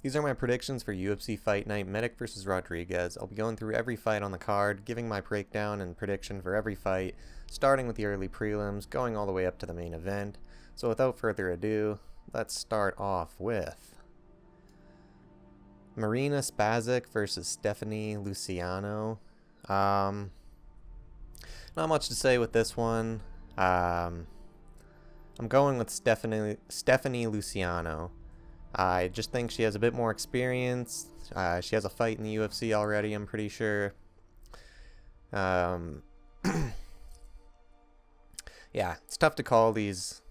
These are my predictions for UFC Fight Night Medic vs. Rodriguez. I'll be going through every fight on the card, giving my breakdown and prediction for every fight, starting with the early prelims, going all the way up to the main event. So without further ado, let's start off with Marina Spazic versus Stephanie Luciano. Not much to say with this one. I'm going with Stephanie Luciano. I just think she has a bit more experience. She has a fight in the UFC already, I'm pretty sure. Yeah, it's tough to call these,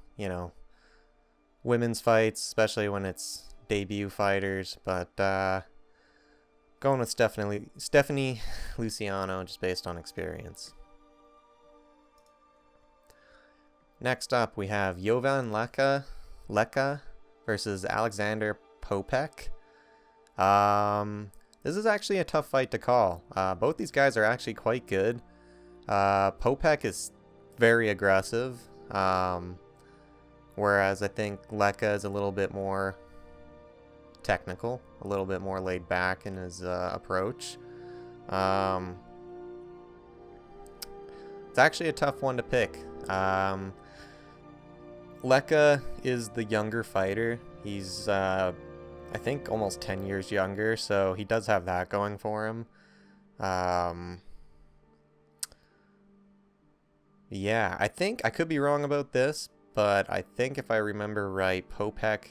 women's fights, especially when it's debut fighters. But going with Stephanie Luciano, just based on experience. Next up, we have Jovan Leka versus Alexander Popek. This is actually a tough fight to call. Both these guys are actually quite good. Popek is very aggressive, whereas I think Leka is a little bit more technical, a little bit more laid back in his approach. It's actually a tough one to pick. Leka is the younger fighter. He's, I think, almost 10 years younger, so he does have that going for him. Yeah, I think, I could be wrong about this, but I think if I remember right, Popek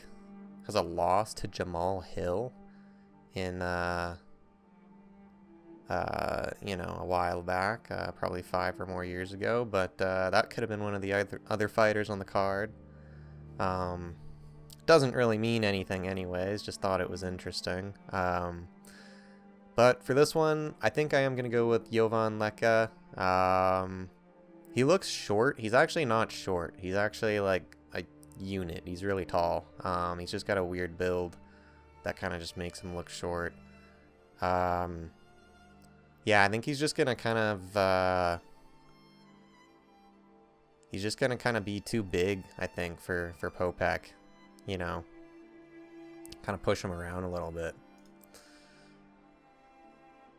has a loss to Jamal Hill in, a while back, probably 5 or more years ago, but that could have been one of the other fighters on the card. Doesn't really mean anything anyways, just thought it was interesting. But for this one, I think I am going to go with Jovan Leka. He looks short. He's actually not short. He's actually like a unit. He's really tall. He's just got a weird build that kind of just makes him look short. Yeah, I think he's just going to kind of... he's just going to kind of be too big, I think, for Popek. Kind of push him around a little bit.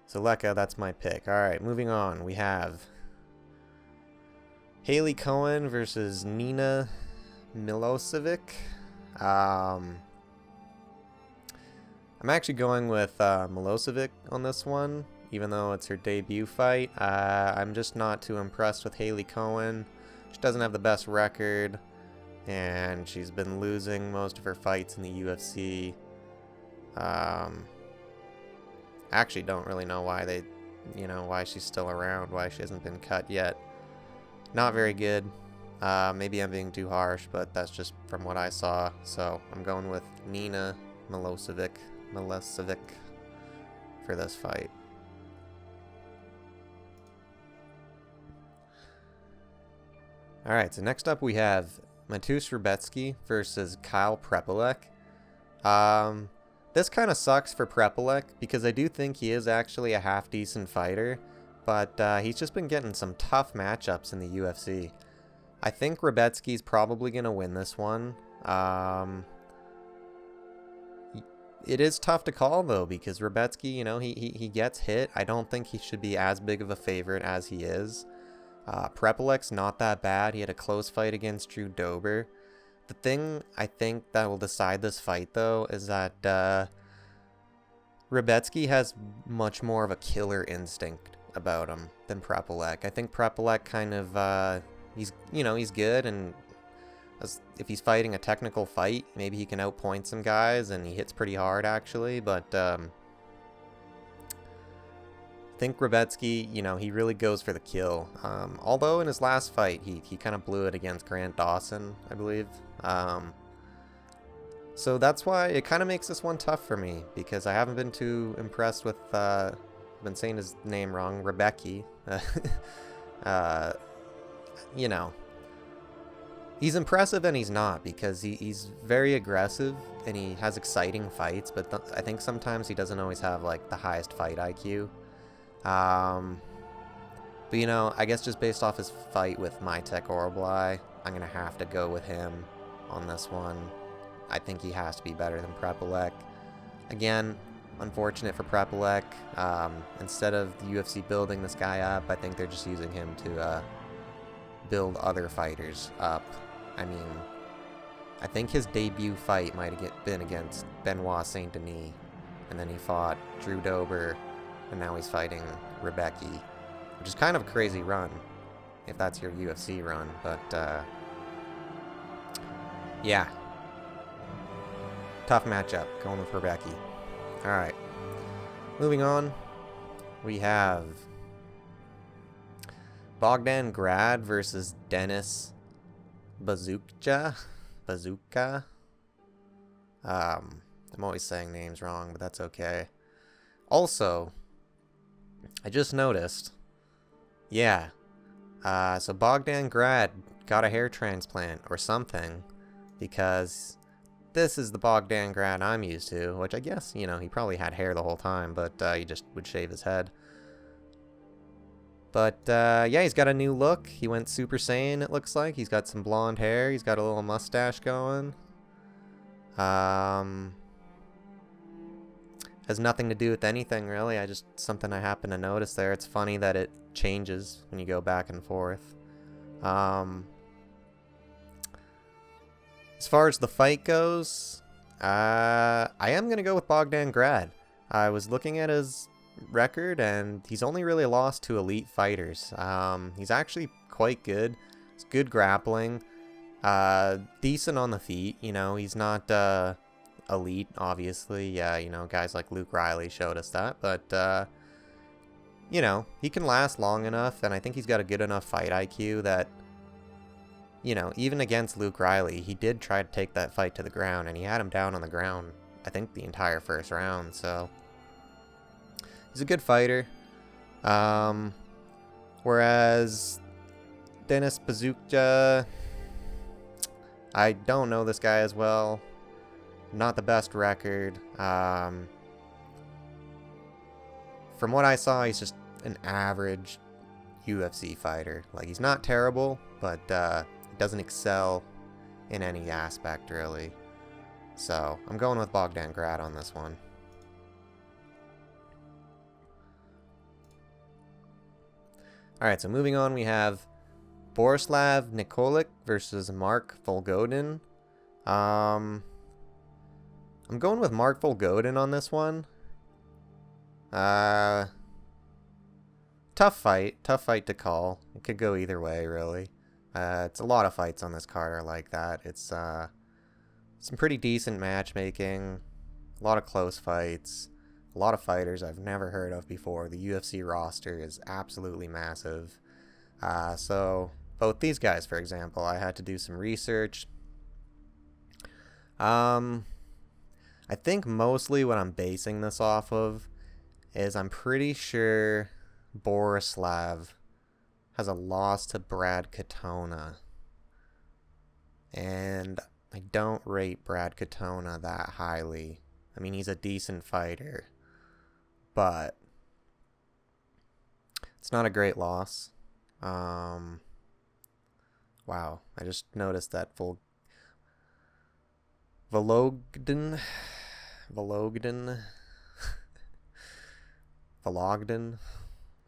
So Leka, that's my pick. Alright, moving on. We have Haley Cohen versus Nina Milosevic. I'm actually going with Milosevic on this one, even though it's her debut fight. I'm just not too impressed with Haley Cohen. She doesn't have the best record, and she's been losing most of her fights in the UFC. Actually don't really know why why she's still around, why she hasn't been cut yet. Not very good. Maybe I'm being too harsh, but that's just from what I saw. So I'm going with Nina Milosevic for this fight. Alright, so next up we have Mateusz Rebecki versus Kyle Prepolec. This kind of sucks for Prepolec because I do think he is actually a half-decent fighter, but he's just been getting some tough matchups in the UFC. I think Rebecki's probably going to win this one. It is tough to call, though, because Rebecki, he gets hit. I don't think he should be as big of a favorite as he is. Prepolec's not that bad. He had a close fight against Drew Dober. The thing I think that will decide this fight, though, is that Rebecki has much more of a killer instinct about him than Prepolec. I think Prepolec kind of, he's good, and if he's fighting a technical fight, maybe he can outpoint some guys, and he hits pretty hard, actually, but I think Rebecki, he really goes for the kill. Although in his last fight, he kind of blew it against Grant Dawson, I believe. So that's why it kind of makes this one tough for me, because I haven't been too impressed with, I've been saying his name wrong, Rebecki. He's impressive and he's not, because he's very aggressive and he has exciting fights, but I think sometimes he doesn't always have, like, the highest fight IQ. But I guess just based off his fight with Mytek Orblai, I'm gonna have to go with him on this one. I think he has to be better than Prepolec. Again, unfortunate for Prepelec. Instead of the UFC building this guy up, I think they're just using him to build other fighters up. I mean, I think his debut fight might have been against Benoit Saint Denis, and then he fought Drew Dober, and now he's fighting Rebecki, which is kind of a crazy run, if that's your UFC run, but yeah. Tough matchup, going with Rebecki. Alright. Moving on, we have Bogdan Grad versus Denis Bazooka. I'm always saying names wrong, but that's okay. Also, I just noticed, yeah, so Bogdan Grad got a hair transplant or something, because this is the Bogdan Grad I'm used to, which I guess, you know, he probably had hair the whole time, but he just would shave his head. But, yeah, he's got a new look. He went Super Saiyan, it looks like. He's got some blonde hair. He's got a little mustache going. Has nothing to do with anything, really. Something I happen to notice there. It's funny that it changes when you go back and forth. As far as the fight goes, I am going to go with Bogdan Grad. I was looking at his record, and he's only really lost to elite fighters. He's actually quite good. It's good grappling. Decent on the feet. You know, he's not elite, obviously. Yeah, you know, guys like Luke Riley showed us that. But, you know, he can last long enough, and I think he's got a good enough fight IQ that, you know, even against Luke Riley, he did try to take that fight to the ground, and he had him down on the ground, I think, the entire first round, so he's a good fighter. Whereas Denis Bazooka, I don't know this guy as well. Not the best record. From what I saw, he's just an average UFC fighter. Like, he's not terrible, but doesn't excel in any aspect, really. So, I'm going with Bogdan Grad on this one. Alright, so moving on, we have Borislav Nikolic versus Mark Volgodin. I'm going with Mark Volgodin on this one. Tough fight to call. It could go either way, really. It's a lot of fights on this card are like that. It's some pretty decent matchmaking, a lot of close fights, a lot of fighters I've never heard of before. The UFC roster is absolutely massive. So both these guys, for example, I had to do some research. I think mostly what I'm basing this off of is I'm pretty sure Borislav has a loss to Brad Katona. And I don't rate Brad Katona that highly. I mean, he's a decent fighter, but it's not a great loss. Wow, I just noticed that Vologden,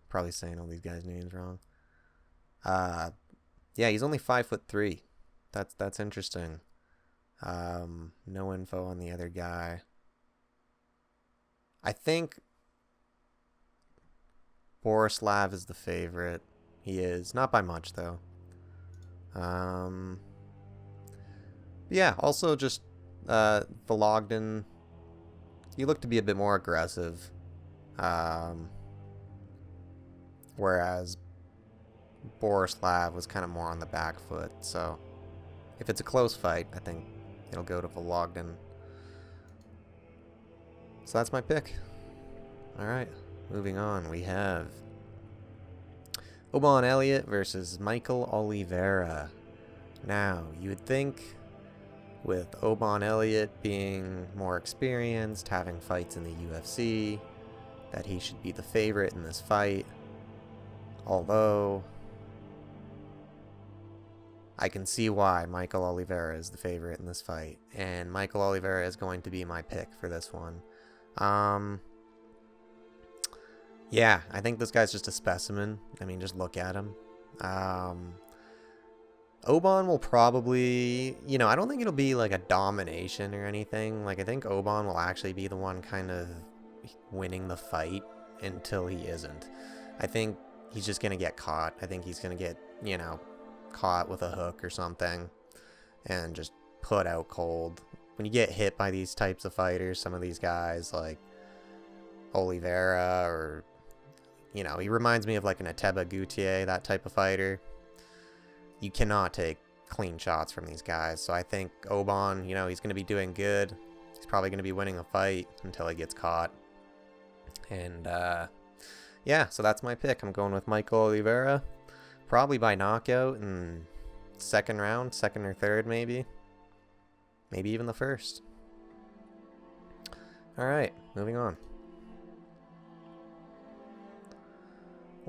probably saying all these guys' names wrong. Yeah, he's only 5'3". That's interesting. No info on the other guy. I think Borislav is the favorite. He is, not by much though. Yeah, also just Vologden, he looked to be a bit more aggressive. Whereas Borislav was kind of more on the back foot. So if it's a close fight, I think it'll go to Vologden. So that's my pick. Alright, moving on. We have Oban Elliott versus Michael Oliveira. Now, you would think with Oban Elliott being more experienced, having fights in the UFC, that he should be the favorite in this fight. Although I can see why Michael Oliveira is the favorite in this fight, and Michael Oliveira is going to be my pick for this one. Yeah, I think this guy's just a specimen. I mean, just look at him. Oban will probably, I don't think it'll be like a domination or anything. Like, I think Oban will actually be the one kind of winning the fight until he isn't. I think he's just going to get caught. I think he's going to get, caught with a hook or something and just put out cold. When you get hit by these types of fighters, some of these guys like Oliveira or, he reminds me of like an Ateba Gutier, that type of fighter. You cannot take clean shots from these guys. So I think Oban, he's going to be doing good. He's probably going to be winning a fight until he gets caught. And, yeah, so that's my pick. I'm going with Michael Oliveira. Probably by knockout in second round, second or third maybe. Maybe even the first. Alright, moving on.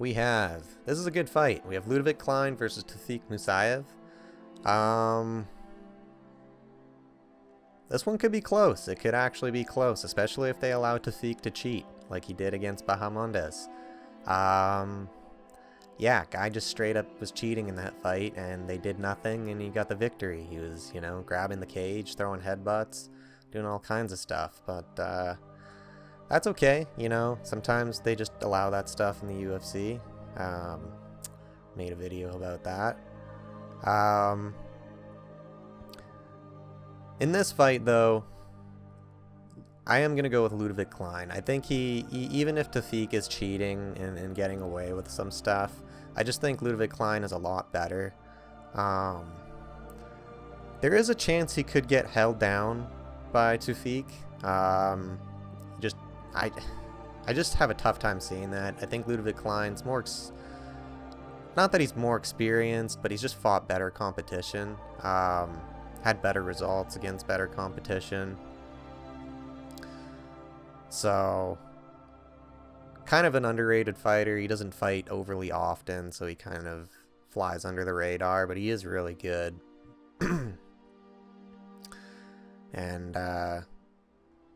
This is a good fight. We have Ludovic Klein versus Tafik Musayev. This one could be close. It could actually be close, especially if they allow Tafik to cheat, like he did against Bahamondes. Yeah, guy just straight up was cheating in that fight, and they did nothing, and he got the victory. He was, grabbing the cage, throwing headbutts, doing all kinds of stuff, but, that's okay, sometimes they just allow that stuff in the UFC. Made a video about that. In this fight, though, I am going to go with Ludovic Klein. I think he even if Tafik is cheating and getting away with some stuff, I just think Ludovic Klein is a lot better. There is a chance he could get held down by Tafik. I just have a tough time seeing that. I think Ludovic Klein's not that he's more experienced, but he's just fought better competition. Had better results against better competition. So, kind of an underrated fighter. He doesn't fight overly often, so he kind of flies under the radar, but he is really good. And,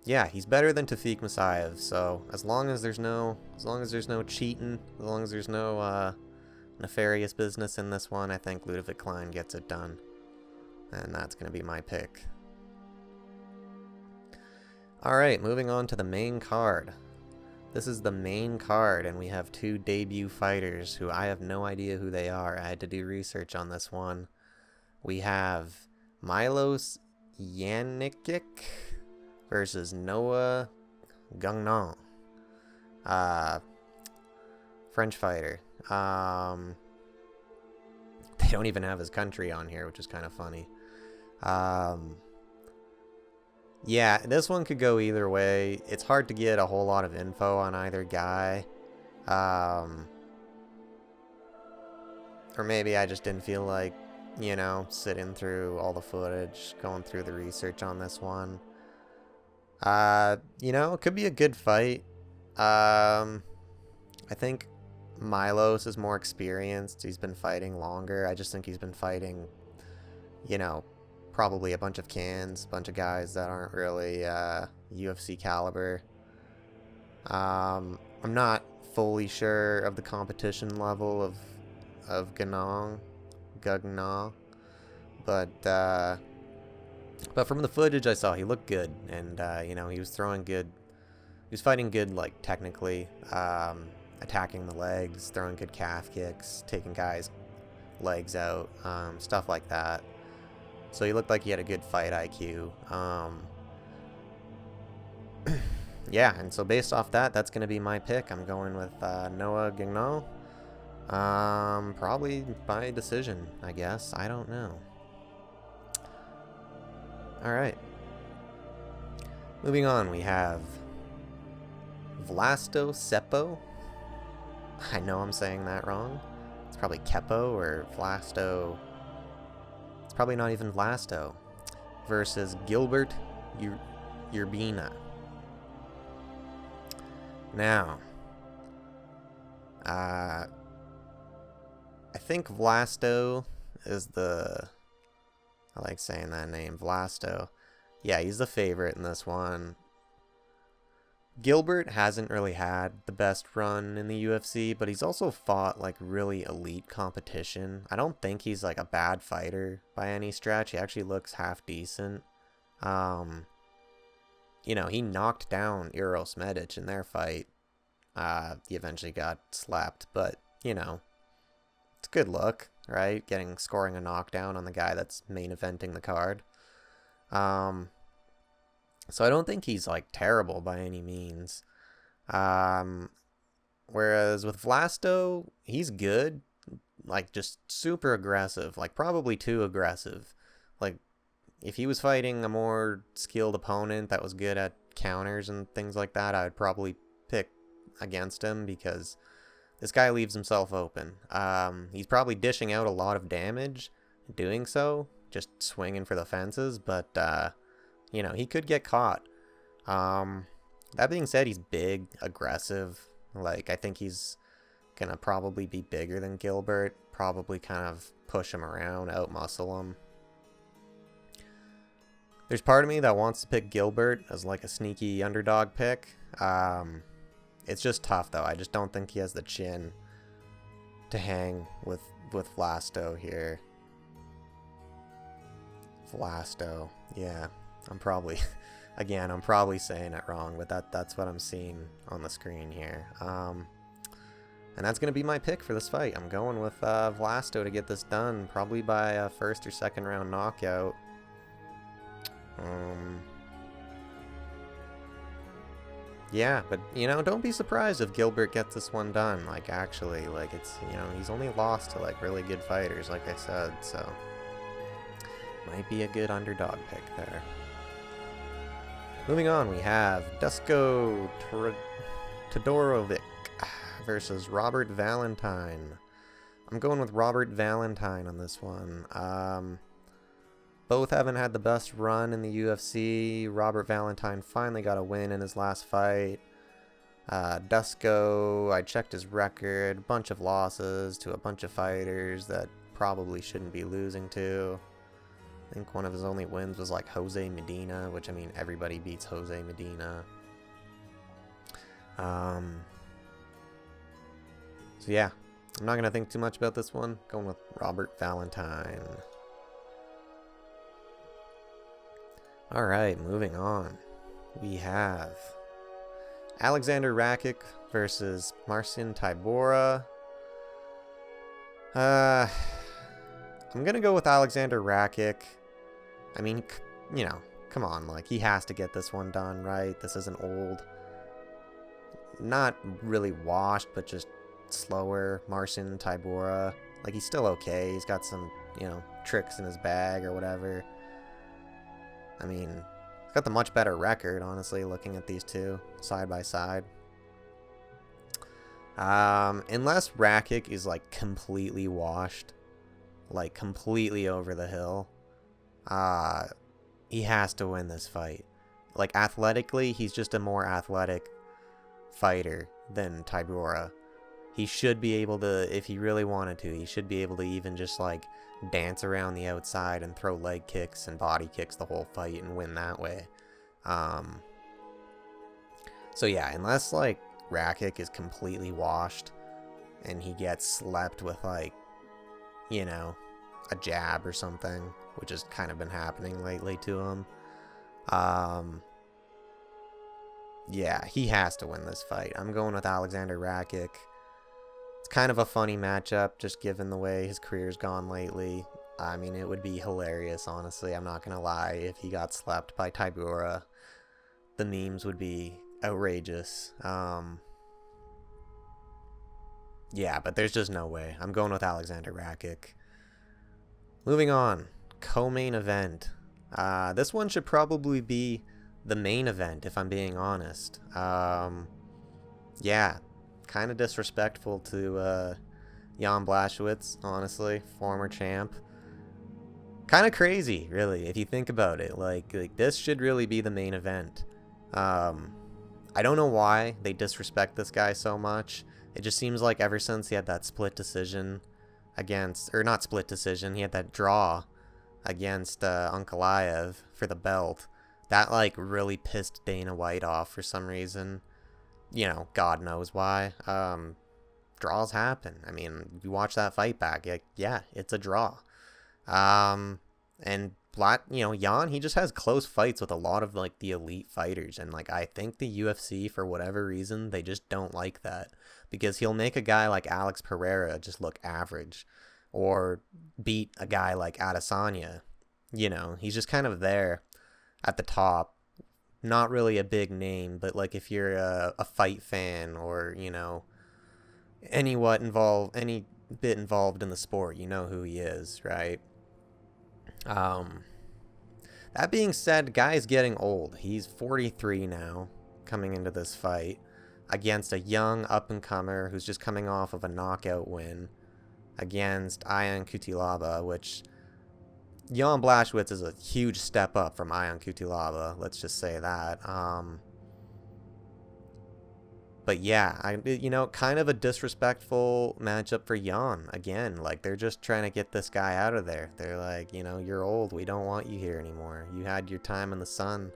yeah, he's better than Tafik Musayev, so as long as there's no cheating, as long as there's no nefarious business in this one, I think Ludovic Klein gets it done. And that's going to be my pick. Alright, moving on to the main card. This is the main card, and we have two debut fighters who I have no idea who they are. I had to do research on this one. We have Milos Yannikic versus Noah Gagnon. French fighter. They don't even have his country on here, which is kind of funny. Yeah, this one could go either way. It's hard to get a whole lot of info on either guy. Or maybe I just didn't feel like, sitting through all the footage, going through the research on this one. It could be a good fight. I think Milos is more experienced. He's been fighting longer. I just think he's been fighting, probably a bunch of cans, a bunch of guys that aren't really UFC caliber. I'm not fully sure of the competition level of Gagnon, but from the footage I saw, he looked good, and he was throwing good. He was fighting good, like technically, attacking the legs, throwing good calf kicks, taking guys' legs out, stuff like that. So he looked like he had a good fight IQ. Yeah, and so based off that, that's going to be my pick. I'm going with Noah Gagnon. Probably by decision, I guess. I don't know. Alright. Moving on, we have Vlasto Seppo. I know I'm saying that wrong. It's probably Kepo or Vlasto. It's probably not even Vlasto. Versus Gilbert Urbina. Now, I think Vlasto is I like saying that name, Vlasto. Yeah, he's the favorite in this one. Gilbert hasn't really had the best run in the UFC, but he's also fought like really elite competition. I don't think he's like a bad fighter by any stretch. He actually looks half decent. Um, he knocked down Eros Medic in their fight. He eventually got slapped, but it's a good look, right? Scoring a knockdown on the guy that's main eventing the card. So I don't think he's like terrible by any means. Whereas with Vlasto, he's good, like just super aggressive, like probably too aggressive. Like if he was fighting a more skilled opponent that was good at counters and things like that, I would probably pick against him because this guy leaves himself open. He's probably dishing out a lot of damage doing so, just swinging for the fences, but he could get caught. That being said, he's big, aggressive. Like, I think he's gonna probably be bigger than Gilbert, probably kind of push him around, outmuscle him. There's part of me that wants to pick Gilbert as like a sneaky underdog pick. It's just tough though. I just don't think he has the chin to hang with Vlasto here. Vlasto, yeah. I'm probably saying it wrong, but that's what I'm seeing on the screen here. And that's going to be my pick for this fight. I'm going with Vlasto to get this done, probably by a first or second round knockout. Yeah, but, don't be surprised if Gilbert gets this one done. Like, actually, like, it's, he's only lost to, like, really good fighters, like I said, so might be a good underdog pick there. Moving on, we have Dusko Todorovic versus Robert Valentine. I'm going with Robert Valentine on this one. Both haven't had the best run in the UFC. Robert Valentine finally got a win in his last fight. Dusko, I checked his record, a bunch of losses to a bunch of fighters that probably shouldn't be losing to. I think one of his only wins was like Jose Medina, which, I mean, everybody beats Jose Medina. So yeah, I'm not going to think too much about this one. Going with Robert Valentine. Alright, moving on. We have Alexander Rakic versus Marcin Tybura. I'm going to go with Alexander Rakic. I mean, come on, like, he has to get this one done, right? This isn't old. Not really washed, but just slower Marcin Tybura. Like, he's still okay. He's got some, tricks in his bag or whatever. I mean, he's got the much better record, honestly, looking at these two side by side. Unless Rakic is, like, completely washed, like, completely over the hill, he has to win this fight. Like, athletically, he's just a more athletic fighter than Tybura. He should be able to, if he really wanted to, he should be able to even just, like, dance around the outside and throw leg kicks and body kicks the whole fight and win that way. So yeah, unless, like, Rakic is completely washed and he gets slept with, like, a jab or something, which has kind of been happening lately to him. Yeah, he has to win this fight. I'm going with Alexander Rakic. It's kind of a funny matchup, just given the way his career's gone lately. I mean, it would be hilarious, honestly. I'm not going to lie. If he got slept by Tybura, the memes would be outrageous. Yeah, but there's just no way. I'm going with Alexander Rakic. Moving on. Co-main event. This one should probably be the main event, if I'm being honest. Yeah, kind of disrespectful to Jan Blachowicz, honestly, former champ. Kind of crazy, really, if you think about it. Like this should really be the main event. I don't know why they disrespect this guy so much. It just seems like ever since he had that split decision against, or not split decision, he had that draw against Ankalaev for the belt, That, like, really pissed Dana White off for some reason. You know, God knows why. Draws happen. I mean, you watch that fight back, yeah, it's a draw. And Jan, he just has close fights with a lot of, like, the elite fighters. And, like, I think the UFC, for whatever reason, they just don't like that. Because he'll make a guy like Alex Pereira just look average. Or beat a guy like Adesanya. You know, he's just kind of there at the top. Not really a big name, but, like, if you're a fight fan or, you know, any bit involved in the sport, you know who he is, right? That being said, guy's getting old. He's 43 now, coming into this fight, against a young up-and-comer who's just coming off of a knockout win against Ion Cutelaba, which Jan Blachowicz is a huge step up from Ion Cutelaba, let's just say that. But yeah, kind of a disrespectful matchup for Jan. Again, like, they're just trying to get this guy out of there. They're like, you're old. We don't want you here anymore. You had your time in the sun.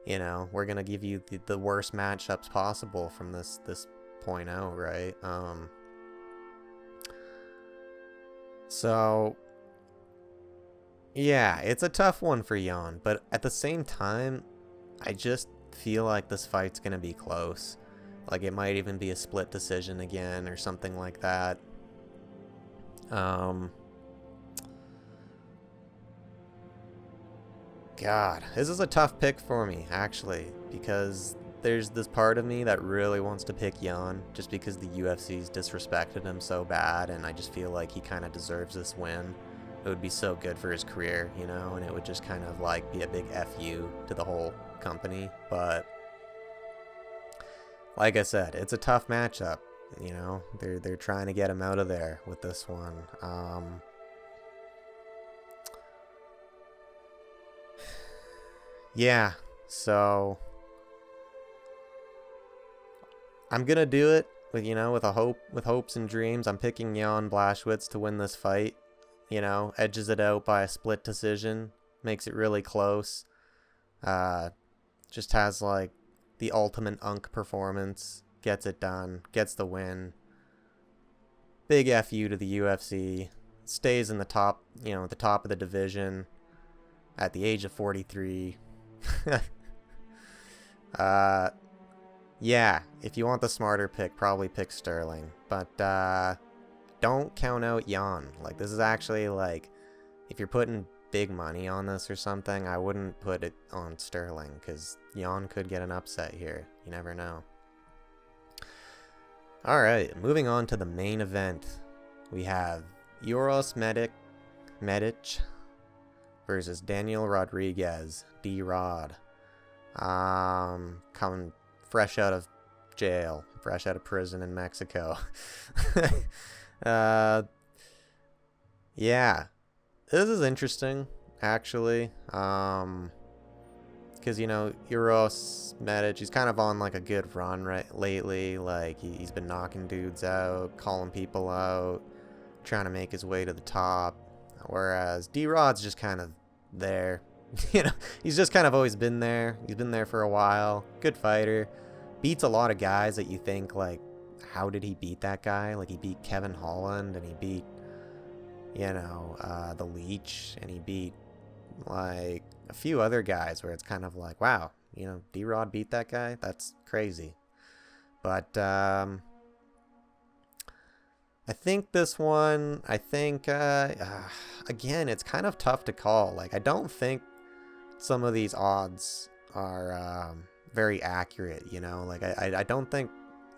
We're going to give you the worst matchups possible from this point out, right? So, yeah, it's a tough one for Jan. But at the same time, I just feel like this fight's going to be close. Like, it might even be a split decision again or something like that. God, this is a tough pick for me, actually, because there's this part of me that really wants to pick Jan just because the UFC's disrespected him so bad, and I just feel like he kind of deserves this win. It would be so good for his career, and it would just kind of, like, be a big FU to the whole company, but like I said, it's a tough matchup. They're trying to get him out of there with this one. Yeah, so I'm gonna do it with hopes and dreams. I'm picking Jan Blachowicz to win this fight. Edges it out by a split decision, makes it really close. Just has, like, the ultimate unk performance, gets it done, gets the win. Big FU to the UFC, stays in the top, at the top of the division at the age of 43. Yeah, if you want the smarter pick, probably pick Sterling, but don't count out Jan. Like, this is actually, like, if you're putting big money on this or something, I wouldn't put it on Sterling, because Jan could get an upset here. You never know. Alright, moving on to the main event. We have Uros Medic versus Daniel Rodriguez, D-Rod. Coming fresh out of jail, fresh out of prison in Mexico. Yeah. This is interesting, actually, because, Uros Medic, he's kind of on, like, a good run lately. Like, he's been knocking dudes out, calling people out, trying to make his way to the top, whereas D-Rod's just kind of there. He's just kind of always been there. He's been there for a while. Good fighter. Beats a lot of guys that you think, like, how did he beat that guy? Like, he beat Kevin Holland, and he beat the Leech, and he beat, like, a few other guys where it's kind of like, wow, D-Rod beat that guy? That's crazy. But, I think this one, again, it's kind of tough to call. Like, I don't think some of these odds are, very accurate, Like, I don't think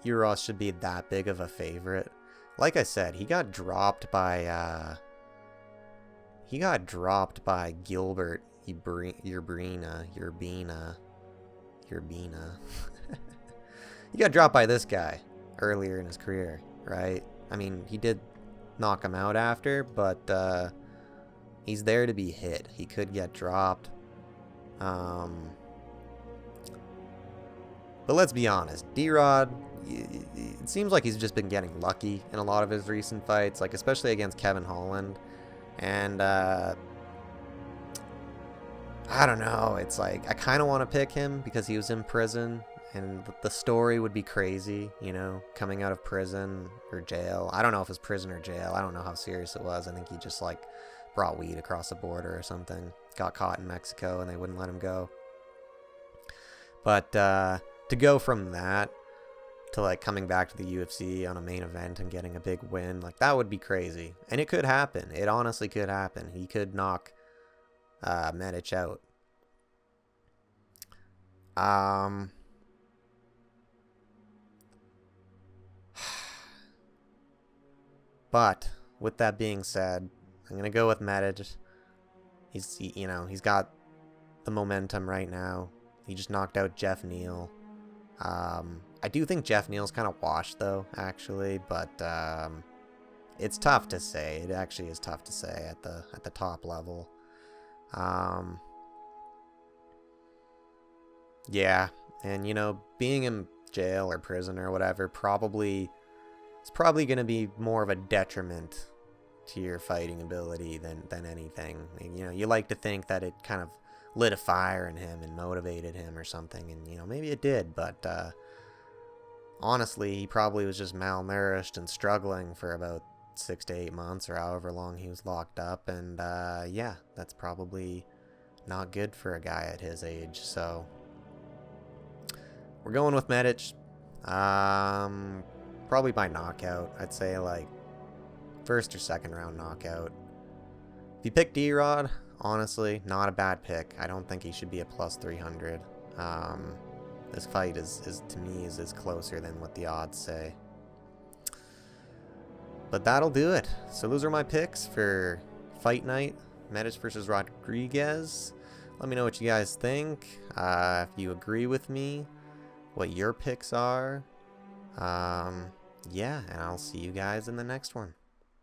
Uros should be that big of a favorite. Like I said, he got dropped by Gilbert Urbina. He got dropped by this guy earlier in his career, right? I mean, he did knock him out after, but he's there to be hit. He could get dropped. But let's be honest, D-Rod, it seems like he's just been getting lucky in a lot of his recent fights, like, especially against Kevin Holland. And I don't know. It's like, I kind of want to pick him because he was in prison, and the story would be crazy, you know, coming out of prison or jail. I don't know if it was prison or jail. I don't know how serious it was. I think he just, like, brought weed across the border or something. Got caught in Mexico, and they wouldn't let him go. But to go from that to, like, coming back to the UFC on a main event and getting a big win, like, that would be crazy. And it could happen. It honestly could happen. He could knock Medic out. But with that being said, I'm gonna go with Medic. You know, he's got the momentum right now. He just knocked out Jeff Neal. I do think Jeff Neal's kind of washed though, actually, but it's tough to say. It actually is tough to say at the top level. Yeah, and you know, being in jail or prison or whatever it's probably going to be more of a detriment to your fighting ability than anything. And, you know, you like to think that it kind of lit a fire in him and motivated him or something, and you know, maybe it did, but honestly, he probably was just malnourished and struggling for about 6 to 8 months or however long he was locked up, and yeah, that's probably not good for a guy at his age. So we're going with Medic. Probably by knockout. I'd say like first or second round knockout. If you pick D-Rod, honestly, not a bad pick. I don't think he should be a plus 300. This fight is to me is closer than what the odds say. But that'll do it. So those are my picks for fight night. Medic versus Rodriguez. Let me know what you guys think. If you agree with me, what your picks are. Yeah, and I'll see you guys in the next one.